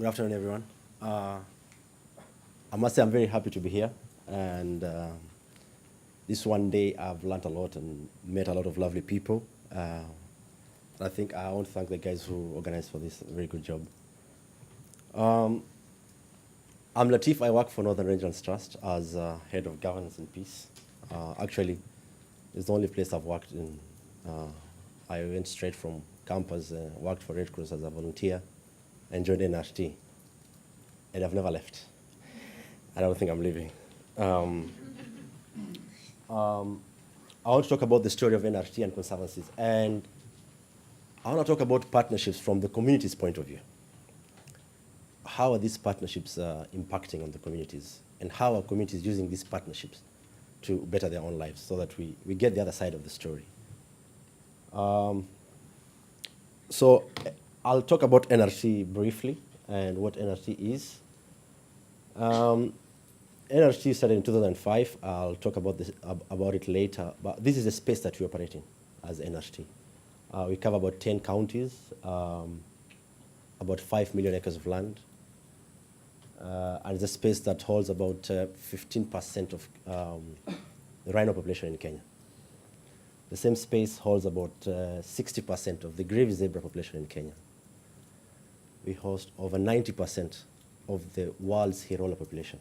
Good afternoon, everyone. I must say I'm very happy to be here. And this one day I've learned a lot and met a lot of lovely people. I think I want to thank the guys who organized for this. Very good job. Um, I'm Latif. I work for Northern Rangelands Trust as Head of Governance and Peace. Actually, it's the only place I've worked in. I went straight from campus, worked for Red Cross as a volunteer, and joined NRT. And I've never left. I don't think I'm leaving. I want to talk about the story of NRT and conservancies. And I want to talk about partnerships from the community's point of view. How are these partnerships impacting on the communities? And how are communities using these partnerships to better their own lives so that we get the other side of the story? So I'll talk about NRT briefly and what NRT is. NRT started in 2005. I'll talk about it later. But this is the space that we operate in as NRT. We cover about 10 counties, about 5 million acres of land. And it's a space that holds about 15% of the rhino population in Kenya. The same space holds about 60% of the grave zebra population in Kenya. We host over 90% of the world's hirola population.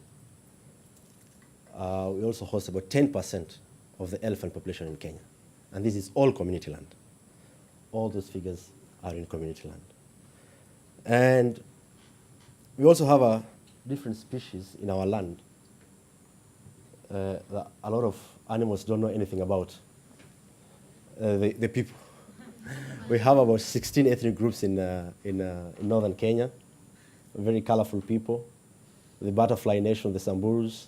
We also host about 10% of the elephant population in Kenya. And this is all community land. All those figures are in community land. And we also have a different species in our land that a lot of animals don't know anything about. The people. We have about 16 ethnic groups in northern Kenya, very colorful people. The butterfly nation, the Samburus,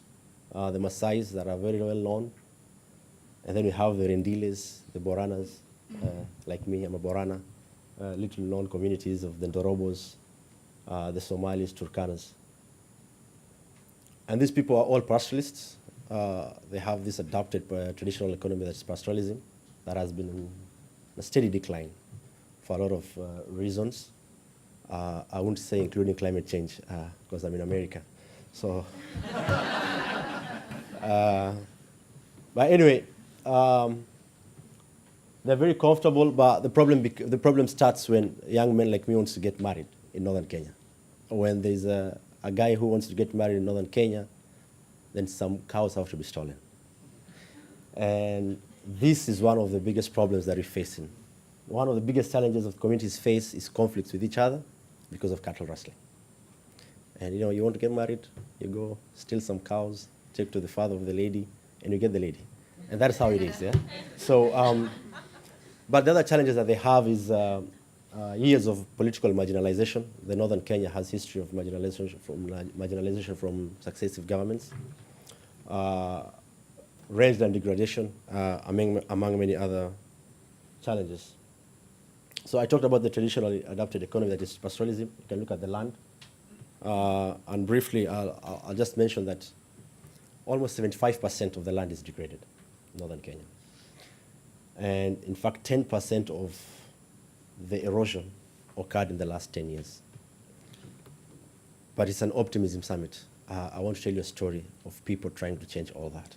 the Maasais that are very well known. And then we have the Rendiles, the Boranas, like me, I'm a Borana, little known communities of the Ndorobos, the Somalis, Turkanas. And these people are all pastoralists. They have this adopted traditional economy that's pastoralism that has been in a steady decline for a lot of reasons. I won't say including climate change because I'm in America. So, but anyway, they're very comfortable, but the problem starts when young men like me wants to get married in northern Kenya. When there's a guy who wants to get married in northern Kenya, then some cows have to be stolen. And this is one of the biggest problems that we're facing. One of the biggest challenges that communities face is conflicts with each other because of cattle rustling. And you want to get married, you go steal some cows, take to the father of the lady, and you get the lady. And that's how it is, yeah? So, but the other challenges that they have is years of political marginalization. The northern Kenya has history of marginalization from successive governments. Rangeland degradation, among many other challenges. So I talked about the traditionally adapted economy that is pastoralism. You can look at the land. And briefly, I'll just mention that almost 75% of the land is degraded in northern Kenya. And in fact, 10% of the erosion occurred in the last 10 years. But it's an optimism summit. I want to tell you a story of people trying to change all that,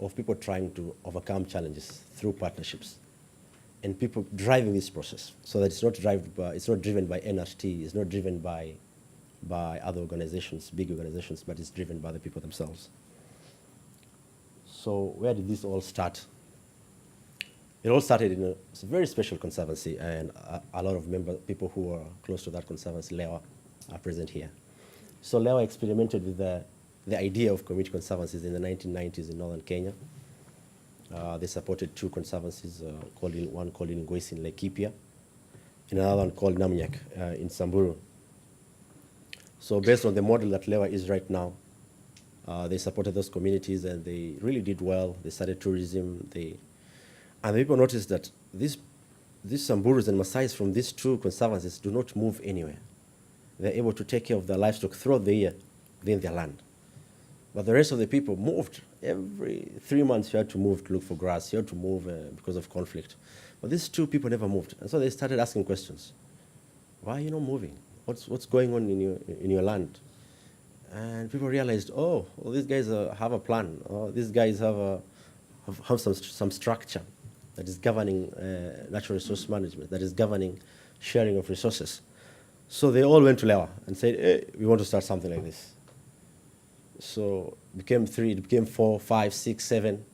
of people trying to overcome challenges through partnerships, and people driving this process so that it's not driven by NRT, it's not driven by other organizations, big organizations, but it's driven by the people themselves. So where did this all start? It all started in a very special conservancy, and a lot of people who are close to that conservancy, Lewa, are present here. So Lewa experimented with the idea of community conservancies in the 1990s in northern Kenya. They supported two conservancies, one called in Ngoisi in Laikipia, and another one called Namnyak in Samburu. So based on the model that Lewa is right now, they supported those communities and they really did well. They started tourism. And people noticed that these Samburus and Maasais from these two conservancies do not move anywhere. They're able to take care of their livestock throughout the year within their land. But the rest of the people moved. Every 3 months you had to move to look for grass. You had to move because of conflict. But these two people never moved. And so they started asking questions. Why are you not moving? what's going on in your land? And people realized, oh, well, these guys have a plan. Oh, these guys have some structure that is governing natural resource management, that is governing sharing of resources. So they all went to Lewa and said, hey, we want to start something like this. So it became 3, it became 4, 5, 6, 7,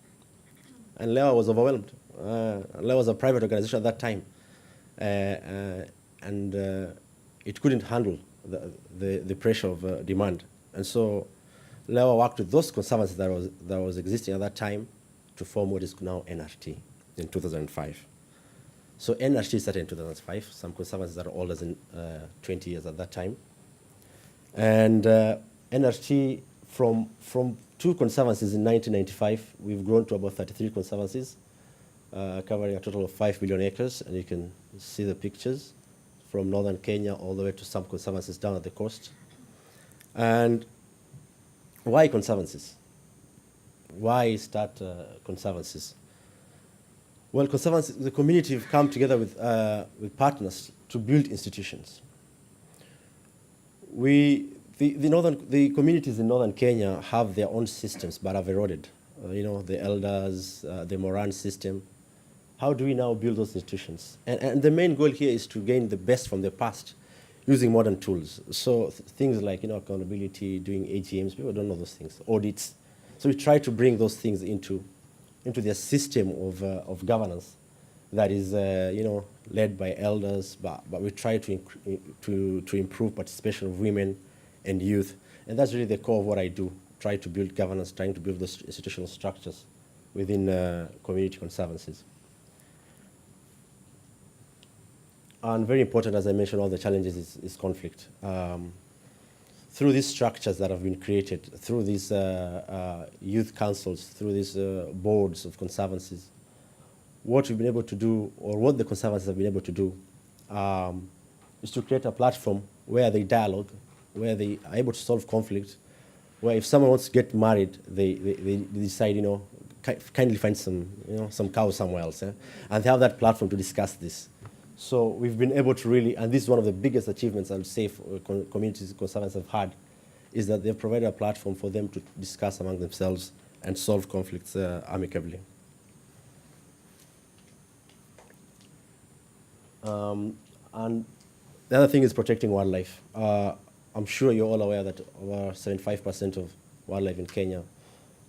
and Lewa was overwhelmed. Lewa was a private organization at that time, and it couldn't handle the pressure of demand. And so Lewa worked with those conservancies that was existing at that time to form what is now NRT in 2005. So NRT started in 2005. Some conservancies are older than 20 years at that time. And NRT, from 2 conservancies in 1995, we've grown to about 33 conservancies, covering a total of 5 million acres. And you can see the pictures from northern Kenya all the way to some conservancies down at the coast. And why conservancies? Why start conservancies? Well, conservancies, the community have come together with partners to build institutions. The communities in northern Kenya have their own systems, but have eroded. The elders, the Moran system. How do we now build those institutions? And the main goal here is to gain the best from the past using modern tools. So things like accountability, doing AGMs, people don't know those things, audits. So we try to bring those things into their system of governance that is led by elders, but we try to improve participation of women and youth. And that's really the core of what I do, try to build governance, trying to build those institutional structures within community conservancies. And very important, as I mentioned, all the challenges is conflict. Through these structures that have been created, through these youth councils, through these boards of conservancies, what we've been able to do, or what the conservancies have been able to do, is to create a platform where they dialogue, where they are able to solve conflict, where if someone wants to get married, they decide, kindly find some cow somewhere else, and they have that platform to discuss this. So we've been able to really, and this is one of the biggest achievements I would say communities conservancies have had, is that they've provided a platform for them to discuss among themselves and solve conflicts amicably. And the other thing is protecting wildlife. I'm sure you're all aware that over 75% of wildlife in Kenya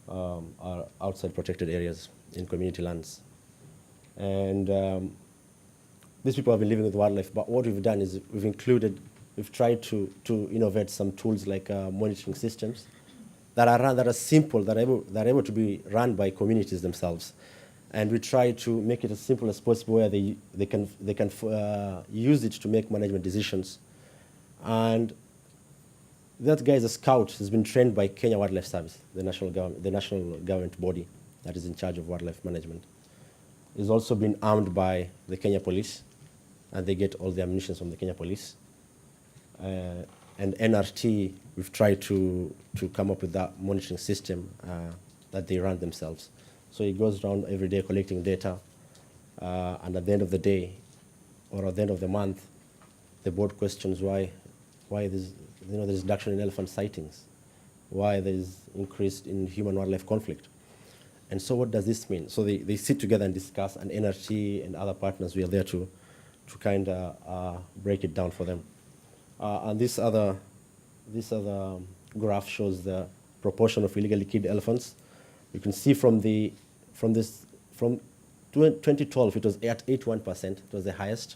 are outside protected areas in community lands. And these people have been living with wildlife, but what we've done is we've tried to innovate some tools like monitoring systems that are simple, that are able to be run by communities themselves. And we try to make it as simple as possible where they can use it to make management decisions. And that guy is a scout. He's been trained by Kenya Wildlife Service, the national government body that is in charge of wildlife management. He's also been armed by the Kenya police, and they get all the ammunition from the Kenya police. And NRT, we've tried to come up with that monitoring system that they run themselves. So he goes around every day collecting data, and at the end of the day, or at the end of the month, the board questions why there's reduction in elephant sightings, why there's increase in human-wildlife conflict. And so what does this mean? So they sit together and discuss, and NRT and other partners, we are there to kind of break it down for them. And this other graph shows the proportion of illegally killed elephants. You can see from 2012, it was at 81%. It was the highest,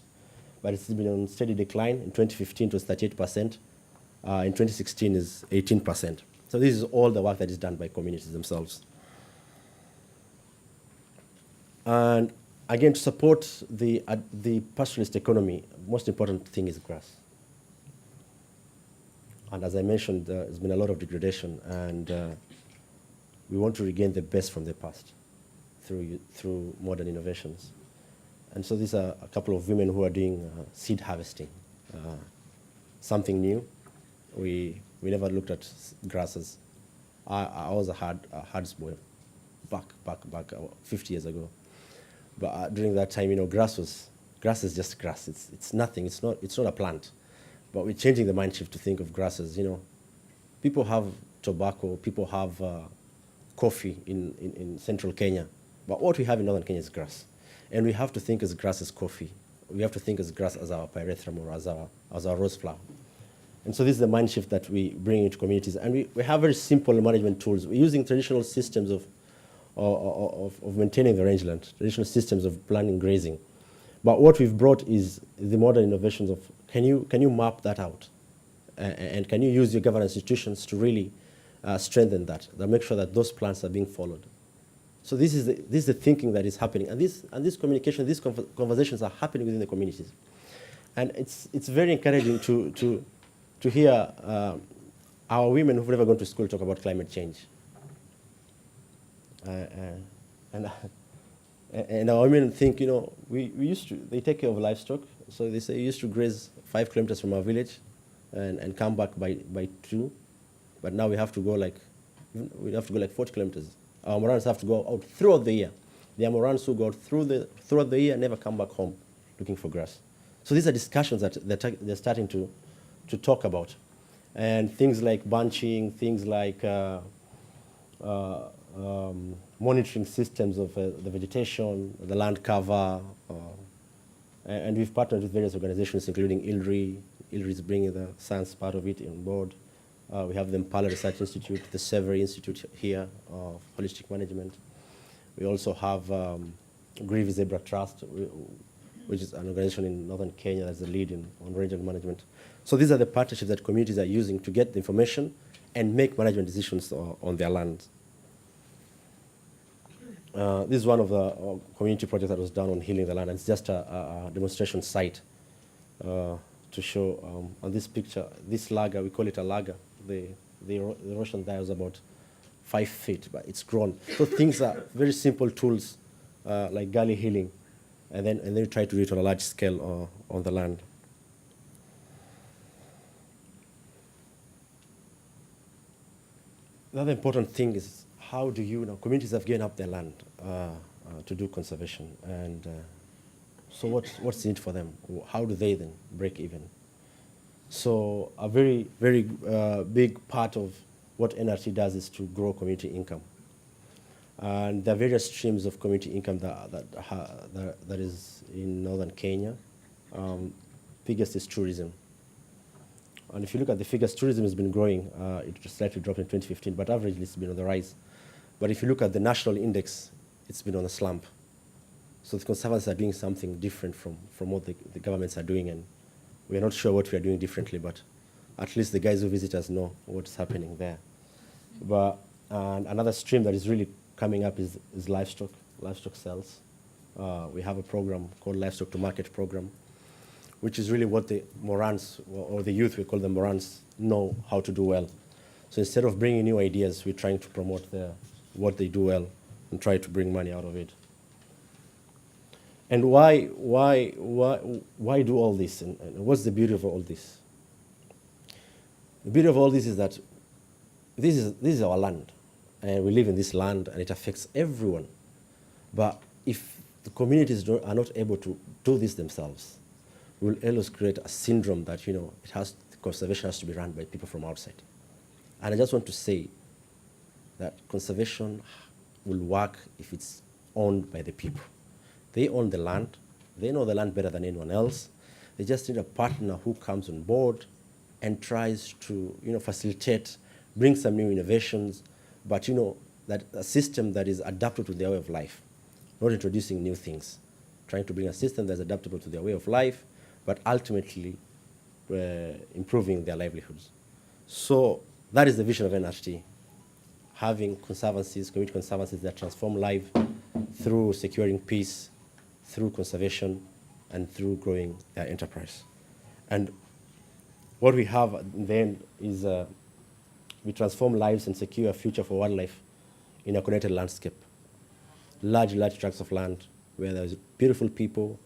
but it's been on steady decline. In 2015, it was 38%. In 2016, is 18%. So this is all the work that is done by communities themselves. And again, to support the pastoralist economy, most important thing is grass. And as I mentioned, there's been a lot of degradation, and we want to regain the best from the past through modern innovations. And so these are a couple of women who are doing seed harvesting, something new. We never looked at grasses. I was a herds boy back 50 years ago. But during that time, grass is just grass. It's nothing. It's not a plant. but we're changing the mind shift to think of grass as, people have tobacco, people have coffee in central Kenya, but what we have in northern Kenya is grass. And we have to think as grass as coffee. We have to think as grass as our pyrethrum or as our rose flower. And so this is the mind shift that we bring into communities. And we have very simple management tools. We're using traditional systems of maintaining the rangeland, traditional systems of planning grazing. But what we've brought is the modern innovations of, can you map that out? And can you use your governance institutions to really strengthen that make sure that those plans are being followed? So this is the thinking that is happening. And this communication, these conversations are happening within the communities. And it's very encouraging to hear our women who've never gone to school talk about climate change. And our women think, they take care of livestock. So they say, we used to graze 5 kilometers from our village and come back by 2. But now we have to go like 40 kilometers. Our Morans have to go out throughout the year. There are Morans who go out throughout the year and never come back home looking for grass. So these are discussions that they're starting to talk about. And things like bunching, things like monitoring systems of the vegetation, the land cover. And we've partnered with various organizations, including ILRI. ILRI is bringing the science part of it on board. We have the Impala Research Institute, the Severy Institute here of Holistic Management. We also have Grievy Zebra Trust, which is an organization in northern Kenya that's the lead on rangeland management. So these are the partnerships that communities are using to get the information and make management decisions on their land. This is one of the community projects that was done on healing the land. And it's just a demonstration site to show on this picture, this lager, we call it a lager. The erosion there is about 5 feet, but it's grown. So things are very simple tools like gully healing, and then you try to do it on a large scale on the land. Another important thing is how do communities have given up their land to do conservation, and so what's in it for them? How do they then break even? So a very, very big part of what NRT does is to grow community income. And there are various streams of community income that is in northern Kenya. Biggest is tourism. And if you look at the figures, tourism has been growing. It slightly dropped in 2015, but averagely it's been on the rise. But if you look at the national index, it's been on a slump. So the conservancies are doing something different from what the governments are doing, and we're not sure what we are doing differently, but at least the guys who visit us know what's happening there. But another stream that is really coming up is livestock sales. We have a program called Livestock to Market Program, which is really what the Morans, or the youth, we call them Morans, know how to do well. So instead of bringing new ideas, we're trying to promote what they do well and try to bring money out of it. And why do all this? And what's the beauty of all this? The beauty of all this is that this is our land, and we live in this land, and it affects everyone. But if the communities are not able to do this themselves, we'll always create a syndrome that conservation has to be run by people from outside. And I just want to say that conservation will work if it's owned by the people. They own the land. They know the land better than anyone else. They just need a partner who comes on board and tries to, facilitate, bring some new innovations, but that a system that is adapted to their way of life, not introducing new things, trying to bring a system that's adaptable to their way of life, but ultimately improving their livelihoods. So that is the vision of NRT, having conservancies, community conservancies that transform life through securing peace, through conservation, and through growing their enterprise. And what we have in the end is we transform lives and secure a future for wildlife in a connected landscape. Large tracts of land where there's beautiful people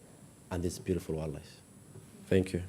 and this beautiful wildlife. Thank you.